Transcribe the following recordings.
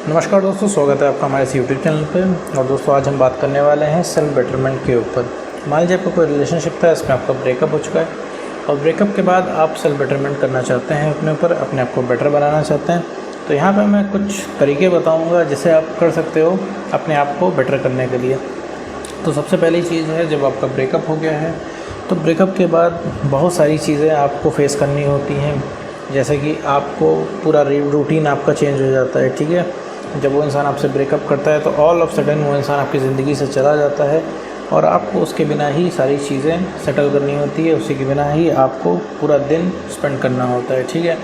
नमस्कार दोस्तों, स्वागत है आपका हमारे इस यूट्यूब चैनल पे। और दोस्तों आज हम बात करने वाले हैं सेल्फ बेटरमेंट के ऊपर। मान लीजिए आपका कोई रिलेशनशिप था, इसमें आपका ब्रेकअप हो चुका है और ब्रेकअप के बाद आप सेल्फ बेटरमेंट करना चाहते हैं, अपने ऊपर अपने आप को बेटर बनाना चाहते हैं। तो यहाँ पर मैं कुछ तरीके बताऊँगा जिसे आप कर सकते हो अपने आप को बेटर करने के लिए। तो सबसे पहली चीज़ है, जब आपका ब्रेकअप हो गया है तो ब्रेकअप के बाद बहुत सारी चीज़ें आपको फेस करनी होती हैं। जैसे कि आपको पूरा रूटीन आपका चेंज हो जाता है, ठीक है। जब वो इंसान आपसे ब्रेकअप करता है तो ऑल ऑफ सडन वो इंसान आपकी ज़िंदगी से चला जाता है और आपको उसके बिना ही सारी चीज़ें सेटल करनी होती है, उसी के बिना ही आपको पूरा दिन स्पेंड करना होता है, ठीक है।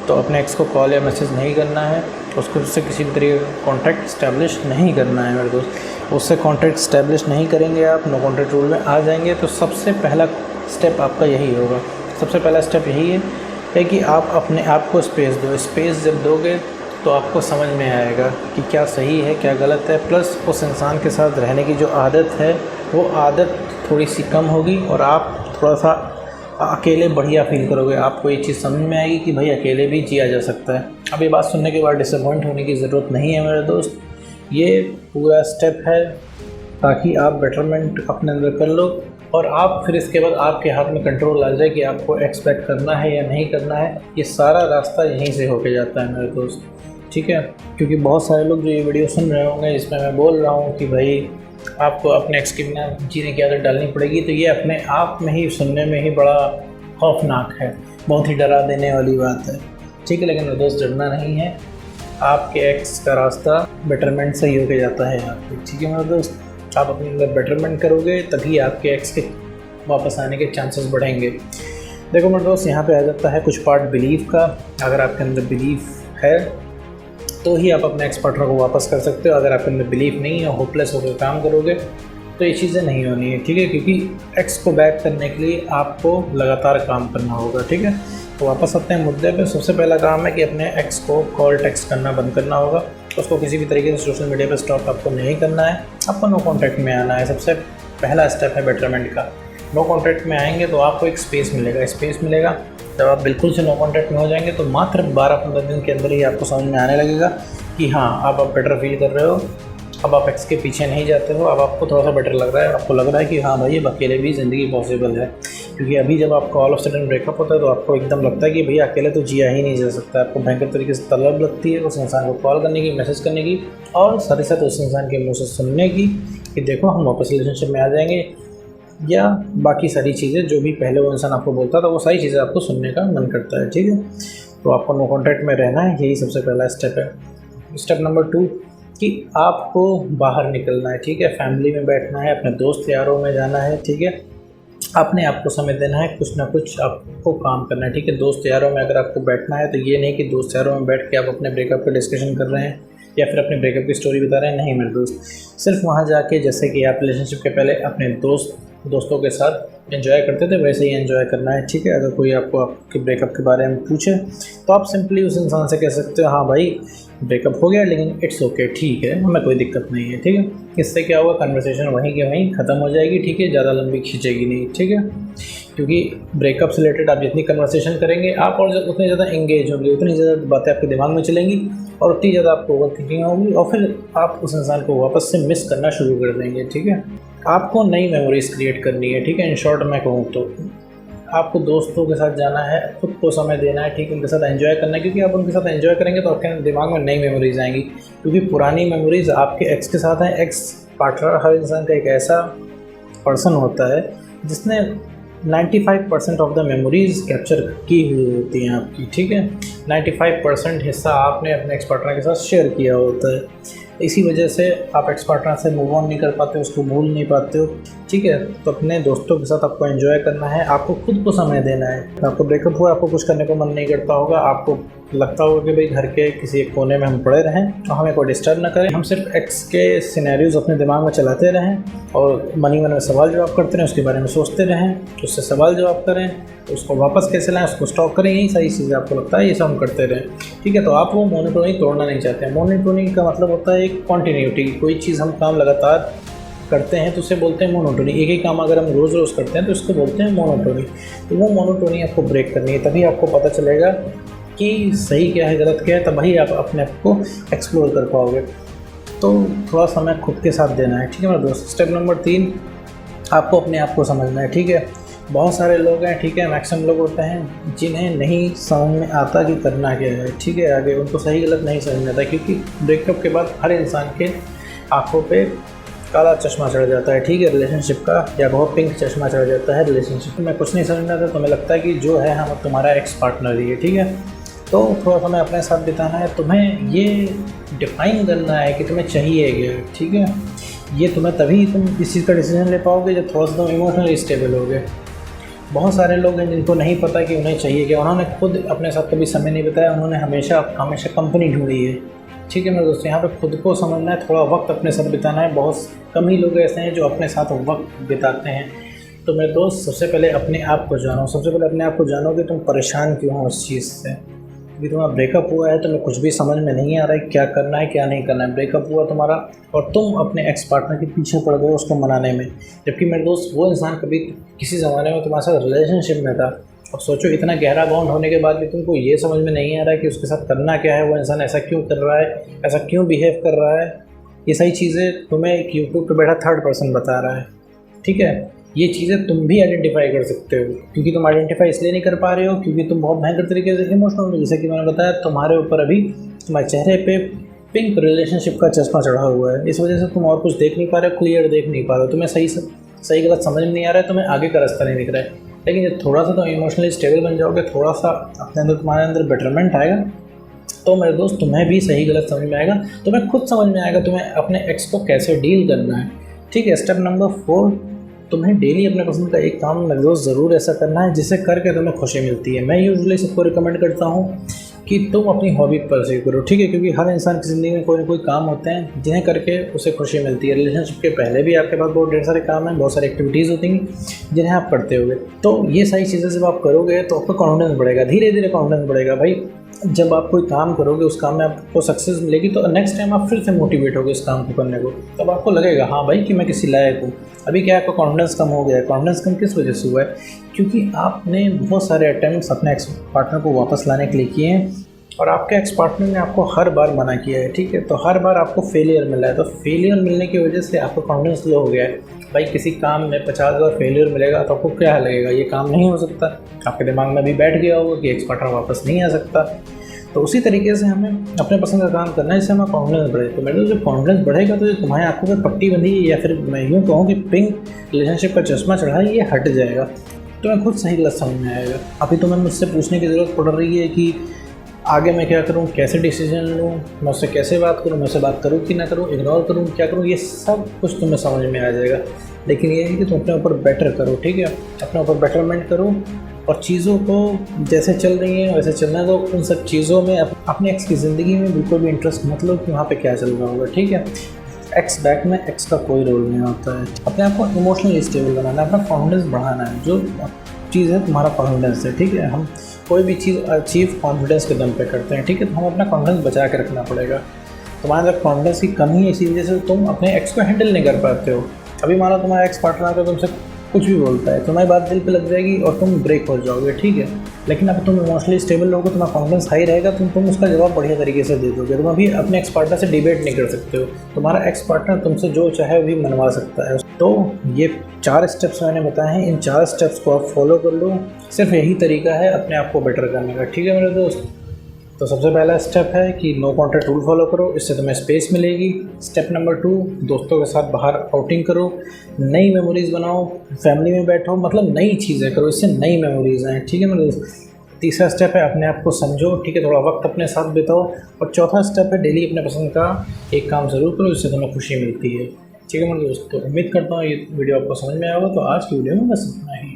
तो अपने एक्स को कॉल या मैसेज नहीं करना है, उससे किसी भी तरीके का कॉन्टैक्ट इस्टेब्लिश नहीं करना है मेरे दोस्त। उससे कॉन्टैक्ट इस्टेब्लिश नहीं करेंगे आप, नो कॉन्टैक्ट रूल में आ जाएंगे, तो सबसे पहला स्टेप आपका यही होगा। सबसे पहला स्टेप यही है कि आप अपने आप को स्पेस दो। स्पेस जब दोगे तो आपको समझ में आएगा कि क्या सही है क्या गलत है। प्लस उस इंसान के साथ रहने की जो आदत है वो आदत थोड़ी सी कम होगी और आप थोड़ा सा अकेले बढ़िया फील करोगे। आपको ये चीज़ समझ में आएगी कि भाई अकेले भी जिया जा सकता है। अब ये बात सुनने के बाद डिसअपॉइंट होने की ज़रूरत नहीं है मेरे दोस्त। ये पूरा स्टेप है ताकि आप बेटरमेंट अपने अंदर कर लो और आप फिर इसके बाद आपके हाथ में कंट्रोल आ जाए कि आपको एक्सपेक्ट करना है या नहीं करना है। ये सारा रास्ता यहीं से होके जाता है मेरे दोस्त, ठीक है। क्योंकि बहुत सारे लोग जो ये वीडियो सुन रहे होंगे इसमें मैं बोल रहा हूँ कि भाई आपको अपने एक्स के बिना जीने की आदत डालनी पड़ेगी, तो ये अपने आप में ही सुनने में ही बड़ा खौफनाक है, बहुत ही डरा देने वाली बात है, ठीक है। लेकिन दोस्त डरना नहीं है, आपके एक्स का रास्ता बेटरमेंट से ही होके जाता है यहाँ पे, ठीक है मेरे दोस्त। आप अपने अंदर बेटरमेंट करोगे तभी आपके एक्स के वापस आने के चांसेस बढ़ेंगे। देखो मेरे दोस्त, यहाँ पे आ जाता है कुछ पार्ट बिलीव का। अगर आपके अंदर बिलीफ है तो ही आप अपने एक्स पार्टनर को वापस कर सकते हो। अगर आपके अंदर बिलीफ नहीं है, होपलेस होकर काम करोगे तो ये चीज़ें नहीं होनी है, ठीक है। क्योंकि एक्स को बैक करने के लिए आपको लगातार काम करना होगा, ठीक है। तो वापस आते हैं मुद्दे पे। सबसे पहला काम है कि अपने एक्स को कॉल टेक्स्ट करना बंद करना होगा। उसको किसी भी तरीके से सोशल मीडिया पे स्टॉक आपको नहीं करना है, आपको नो कॉन्टैक्ट में आना है। सबसे पहला स्टेप है बेटरमेंट का। नो कॉन्टैक्ट में आएंगे तो आपको एक स्पेस मिलेगा। जब आप बिल्कुल से नो कॉन्टैक्ट में हो जाएंगे तो मात्र 12-15 दिन के अंदर ही आपको समझ में आने लगेगा कि हाँ अब आप बेटर फील कर रहे हो, अब आप एक्स के पीछे नहीं जाते हो, अब आपको थोड़ा सा बेटर लग रहा है। आपको लग रहा है कि हाँ भाई अब अकेले भी ज़िंदगी पॉसिबल है। क्योंकि अभी जब आपका ऑल ऑफ सडन ब्रेकअप होता है तो आपको एकदम लगता है कि भैया अकेले तो जिया ही नहीं जा सकता। आपको भयंकर तरीके से तलब लगती है उस इंसान को कॉल करने की, मैसेज करने की और साथ ही साथ उस इंसान के मुँह से सुनने की कि देखो हम वापस रिलेशनशिप में आ जाएंगे, या बाकी सारी चीज़ें जो भी पहले वो इंसान आपको बोलता था वो सारी चीज़ें आपको सुनने का मन करता है, ठीक है। तो आपको नो कॉन्टैक्ट में रहना है, यही सबसे पहला स्टेप है। स्टेप नंबर 2 कि आपको बाहर निकलना है, ठीक है। फैमिली में बैठना है, अपने दोस्त यारों में जाना है, ठीक है। अपने आप को समय देना है, कुछ ना कुछ आपको काम करना है, ठीक है। दोस्त यारों में अगर आपको बैठना है तो ये नहीं कि दोस्त यारों में बैठ के आप अपने ब्रेकअप का डिस्कशन कर रहे हैं या फिर अपने ब्रेकअप की स्टोरी बता रहे हैं, नहीं मेरे दोस्त। सिर्फ वहाँ जाके जैसे कि आप रिलेशनशिप के पहले अपने दोस्तों के साथ एंजॉय करते थे वैसे ही एंजॉय करना है, ठीक है। अगर कोई आपको आपके ब्रेकअप के बारे में पूछे तो आप सिंपली उस इंसान से कह सकते हो हाँ भाई ब्रेकअप हो गया लेकिन इट्स ओके, ठीक है, हमें कोई दिक्कत नहीं है, ठीक है। इससे क्या होगा, कन्वर्सेशन वहीं के वहीं ख़त्म हो जाएगी, ठीक है, ज़्यादा लंबी खींचेगी नहीं, ठीक है। क्योंकि ब्रेकअप से रिलेटेड आप जितनी कन्वर्सेशन करेंगे आप और उतनी ज़्यादा एंगेज होंगे, उतनी ज़्यादा बातें आपके दिमाग में चलेंगी और उतनी ज़्यादा आपको ओवर थिंकिंग होगी और फिर आप उस इंसान को वापस से मिस करना शुरू कर देंगे, ठीक है। आपको नई मेमोरीज़ क्रिएट करनी है, ठीक है। इन शॉर्ट मैं कहूँ तो आपको दोस्तों के साथ जाना है, खुद को समय देना है, ठीक है, उनके साथ एंजॉय करना है। क्योंकि आप उनके साथ एंजॉय करेंगे तो आपके दिमाग में नई मेमोरीज़ आएंगी। क्योंकि पुरानी मेमोरीज़ आपके एक्स के साथ हैं। एक्स पार्टनर हर इंसान का एक ऐसा पर्सन होता है जिसने 95% ऑफ द मेमोरीज़ कैप्चर की हुई होती हैं आपकी, ठीक है। 95% हिस्सा आपने अपने एक्स पार्टनर के साथ शेयर किया होता है। इसी वजह से आप एक्स पार्टनर से मूव ऑन नहीं कर पाते, उसको भूल नहीं पाते हो, ठीक है। तो अपने दोस्तों के साथ आपको एंजॉय करना है, आपको खुद को समय देना है। आपको ब्रेकअप हुआ, आपको कुछ करने को मन नहीं करता होगा, आपको लगता होगा कि भाई घर के किसी एक कोने में हम पड़े रहें और हमें कोई डिस्टर्ब ना करें, हम सिर्फ एक्स के सिनेरियोज अपने दिमाग में चलाते रहें और मन में सवाल जवाब करते रहें, उसके बारे में सोचते रहें, उससे सवाल जवाब करें, उसको वापस कैसे लाएं, उसको स्टॉक करें, यही सारी चीज़ें आपको लगता है ये सब हम करते रहें, ठीक है। तो आप वो मोनोटोनी तोड़ना नहीं चाहते हैं। मोनोटोनी का मतलब होता है एक कॉन्टीन्यूटी। कोई चीज़ हम काम लगातार करते हैं तो उसे बोलते हैं मोनोटोनी। एक ही काम अगर हम रोज़ करते हैं तो इसको बोलते हैं मोनोटोनी। तो वो मोनोटोनी आपको ब्रेक करनी है, तभी आपको पता चलेगा कि सही क्या है गलत क्या है, तभी आप अपने आप को एक्सप्लोर कर पाओगे। तो थोड़ा समय खुद के साथ देना है, ठीक है मेरे दोस्त। स्टेप नंबर 3, आपको अपने आप को समझना है, ठीक है। बहुत सारे लोग हैं, ठीक है, मैक्सिमम लोग होते हैं जिन्हें नहीं समझ में आता कि करना क्या है, ठीक है। आगे उनको सही गलत नहीं समझ में आता, क्योंकि ब्रेकअप के बाद हर इंसान के आंखों पे काला चश्मा चढ़ जाता है, ठीक है, रिलेशनशिप का, या बहुत पिंक चश्मा चढ़ जाता है रिलेशनशिप में। कुछ नहीं समझ में आता, तुम्हें लगता है कि जो है हम तुम्हारा एक्स पार्टनर ही है, ठीक है। तो थोड़ा समय अपने साथ बिताना है, तुम्हें ये डिफाइन करना है कि तुम्हें चाहिए क्या, ठीक है। ये तुम्हें तभी तुम इस चीज़ का डिसीजन ले पाओगे जब थोड़ा सा तुम इमोशनली स्टेबल होगे। बहुत सारे लोग हैं जिनको नहीं पता कि उन्हें चाहिए क्या, उन्होंने खुद अपने साथ कभी समय नहीं बिताया, उन्होंने हमेशा हमेशा कंपनी ढूंढी है, ठीक है मेरे दोस्तों। यहाँ पे खुद को समझना है, थोड़ा वक्त अपने साथ बिताना है। बहुत कम ही लोग ऐसे हैं जो अपने साथ वक्त बिताते हैं। तो मेरे दोस्त, सबसे पहले अपने आप को जानो, सबसे पहले अपने आप को जानो कि तुम परेशान क्यों हो उस चीज़ से। क्योंकि तुम्हारा ब्रेकअप हुआ है, तुम्हें कुछ भी समझ में नहीं आ रहा है क्या करना है क्या नहीं करना है। ब्रेकअप हुआ तुम्हारा और तुम अपने एक्स पार्टनर के पीछे पड़ गए उसको मनाने में, जबकि मेरे दोस्त वो इंसान कभी किसी ज़माने में तुम्हारे साथ रिलेशनशिप में था। अब सोचो, इतना गहरा बॉन्ड होने के बाद भी तुमको ये समझ में नहीं आ रहा है कि उसके साथ करना क्या है, वो इंसान ऐसा क्यों कर रहा है, ऐसा क्यों बिहेव कर रहा है। ये सही चीज़ें तुम्हें एक यूट्यूब पर बैठा थर्ड पर्सन बता रहा है, ठीक है। ये चीज़ें तुम भी आइडेंटिफाई कर सकते हो, क्योंकि तुम आइडेंटिफाई इसलिए नहीं कर पा रहे हो क्योंकि तुम बहुत भयंकर तरीके से इमोशनल हो। जैसे कि मैंने बताया, तुम्हारे ऊपर अभी तुम्हारे चेहरे पे पिंक रिलेशनशिप का चश्मा चढ़ा हुआ है। इस वजह से तुम और कुछ देख नहीं पा रहे हो, क्लियर देख नहीं पा रहे हो, तुम्हें सही गलत समझ में नहीं आ रहा है, तुम्हें आगे का रास्ता नहीं दिख रहा है। लेकिन जब थोड़ा सा तुम इमोशनली स्टेबल बन जाओगे, थोड़ा सा अपने अंदर तुम्हारे अंदर बेटरमेंट आएगा, तो मेरे दोस्त तुम्हें भी सही गलत समझ में आएगा, तुम्हें खुद समझ में आएगा तुम्हें अपने एक्स को कैसे डील करना है, ठीक है। स्टेप नंबर 4, तुम्हें डेली अपने पसंद का एक काम मेरे दोस्त ज़रूर ऐसा करना है जिसे करके तुम्हें खुशी मिलती है। मैं यूजुअली सबको रिकमेंड करता हूँ कि तुम अपनी हॉबी परस्यू करो, ठीक है, क्योंकि हर इंसान की ज़िंदगी में कोई ना कोई काम होते हैं जिन्हें करके उसे खुशी मिलती है। रिलेशनशिप के पहले भी आपके पास बहुत ढेर सारे काम हैं, बहुत सारी एक्टिविटीज़ होती हैं जिन्हें आप करते होगे। तो ये सारी चीज़ें जब आप करोगे तो आपका कॉन्फिडेंस बढ़ेगा, धीरे धीरे कॉन्फिडेंस बढ़ेगा भाई। जब आप कोई काम करोगे, उस काम में आपको सक्सेस मिलेगी, तो नेक्स्ट टाइम आप फिर से मोटिवेट होगे इस काम को करने को। तब आपको लगेगा हाँ भाई कि मैं किसी लायक हूँ। अभी क्या आपका कॉन्फिडेंस कम हो गया है। कॉन्फिडेंस कम किस वजह से हुआ है? क्योंकि आपने बहुत सारे अटेम्प्ट्स अपने एक्स पार्टनर को वापस लाने के लिए किए हैं और आपके एक्स पार्टनर ने आपको हर बार मना किया है, ठीक है। तो हर बार आपको फेलियर मिला है, तो फेलियर मिलने की वजह से आपका कॉन्फिडेंस लो हो गया है। भाई किसी काम में 50 बार फेलियर मिलेगा तो आपको क्या लगेगा, ये काम नहीं हो सकता। आपके दिमाग में भी बैठ गया होगा कि एक्स पार्टनर वापस नहीं आ सकता। तो उसी तरीके से हमें अपने पसंद का काम करना है जिससे हमारा कॉन्फिडेंस बढ़े। तो मेरे जब कॉन्फिडेंस बढ़ेगा तो जो तुम्हारी आंखों पर पट्टी बंधी है, या फिर मैं यूँ कहूँ कि पिंक रिलेशनशिप का चश्मा चढ़ा है, ये हट जाएगा। तुम्हें खुद सही गलत समझ में आएगा। अभी तुम्हें मुझसे पूछने की ज़रूरत पड़ रही है कि आगे मैं क्या करूं, कैसे डिसीजन लूं, मैं उससे कैसे बात करूं, मैं उससे बात करूं कि ना करूं, इग्नोर करूं, क्या करूं, ये सब कुछ तुम्हें समझ में आ जाएगा। लेकिन ये है कि तुम अपने ऊपर बेटर करो, ठीक है, अपने ऊपर बेटरमेंट करो और चीज़ों को जैसे चल रही हैं वैसे चलना दो। उन सब चीज़ों में अपने एक्स की ज़िंदगी में बिल्कुल भी इंटरेस्ट मत लो कि वहाँ पे क्या चल रहा होगा, ठीक है। एक्स बैक में एक्स का कोई रोल नहीं होता है। अपने आप को इमोशनली स्टेबल बनाना है, अपना कॉन्फिडेंस बढ़ाना है। जो चीज़ है तुम्हारा कॉन्फिडेंस है, ठीक है। हम कोई भी चीज़ अचीव कॉन्फिडेंस के दम पे करते हैं, ठीक है। तो हम अपना कॉन्फिडेंस बचा के रखना पड़ेगा। तुम्हारे अंदर कॉन्फिडेंस की कमी है, इसी वजह से तुम अपने एक्स को हैंडल नहीं कर पाते हो। अभी मानो तुम्हारा एक्स पार्टनर आकर तुमसे कुछ भी बोलता है, तुम्हारी बात दिल पे लग जाएगी और तुम ब्रेक हो जाओगे, ठीक है। लेकिन अब तुम इमोशनली स्टेबल रहोगे, तुम्हारा कॉन्फिडेंस हाई रहेगा, तुम उसका जवाब बढ़िया तरीके से दे दोगे। तुम अभी अपने एक्स पार्टनर से डिबेट नहीं कर सकते हो। तुम्हारा एक्स पार्टनर तुमसे जो चाहे वो भी मनवा सकता है। तो ये 4 स्टेप्स मैंने बताए हैं, इन 4 स्टेप्स को आप फॉलो कर लो। सिर्फ यही तरीका है अपने आप को बेटर करने का, ठीक है मेरे दोस्त। तो सबसे पहला स्टेप है कि नो कॉन्टैक्ट रूल फॉलो करो, इससे तुम्हें स्पेस मिलेगी। स्टेप नंबर 2, दोस्तों के साथ बाहर आउटिंग करो, नई मेमोरीज़ बनाओ, फैमिली में बैठो, मतलब नई चीज़ें करो, इससे नई मेमोरीज़ आएँ, ठीक है मेरे दोस्त। तीसरा स्टेप है अपने आप को समझो, ठीक है, थोड़ा वक्त अपने साथ बिताओ। और चौथा स्टेप है डेली अपने पसंद का एक काम ज़रूर करो जिससे तुम्हें खुशी मिलती है, ठीक है मेरे दोस्त। तो उम्मीद करता हूँ ये वीडियो आपको समझ में आया होगा। तो आज की वीडियो में बस इतना ही।